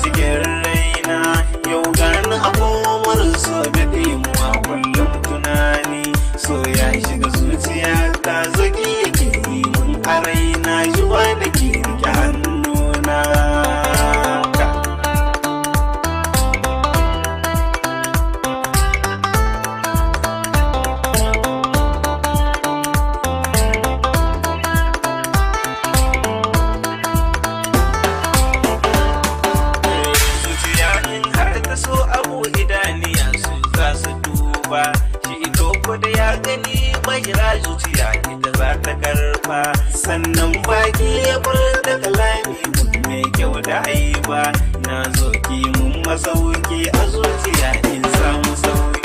cikin raina, yau gani abubuwar so da ɗimuwa kullum tunani. So ya shiga zuciya ta zaki yake yi mun a raina, zuwa da ke rike hannuna. So abu idaniya su za su duba shi, ito ko da ya gani majira zuciya ita za ta karfa. Sannan baki ya furta kalami mai kyau da aiba, na zo ki mun masauki a zuciya in samu sauki.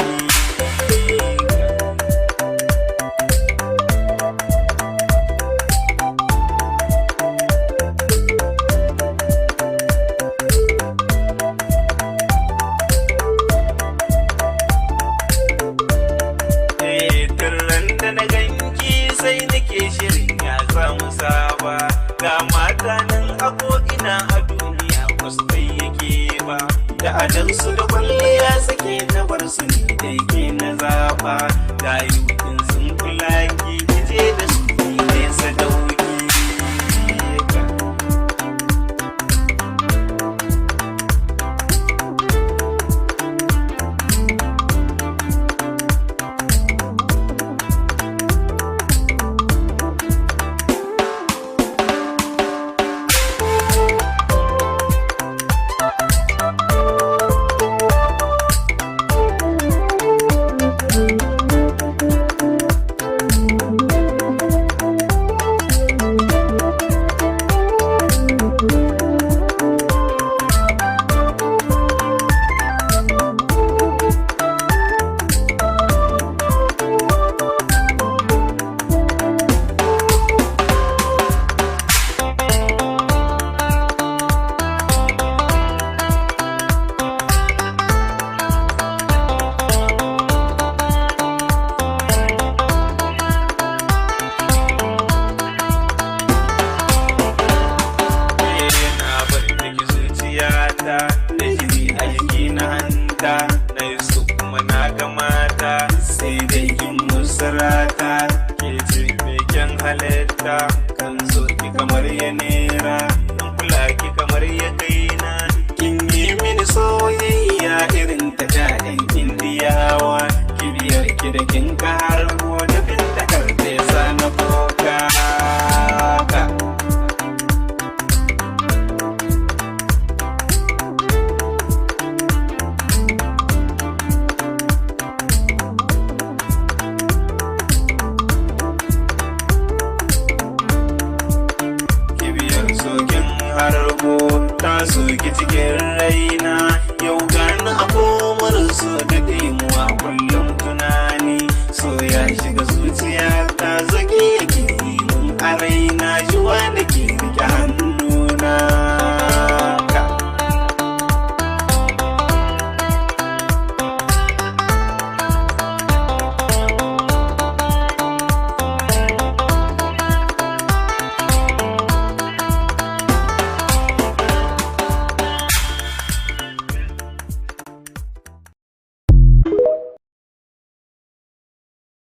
Sai nake shirin ya samu saba, ga mata nan a ko'ina a duniya wasu bai yake ba, da adansu da kwalliya sake na bar su ne da yake na zaba. Da yukin sun kula ki kije da su ne sadauki. Da jini a jiki na hanta, na yi su kuma na gamata, sai dai kin musarata. Ke ce mai kyan halitta, kan so ki kamar ya nera, kan kula ki kamar ya kaina. Kin yi mini soyayya irin ta jaɗin indiyawa, kibiyar ki da kin ka harbo da bin da karfe sa na koka. Ta soki cikin raina.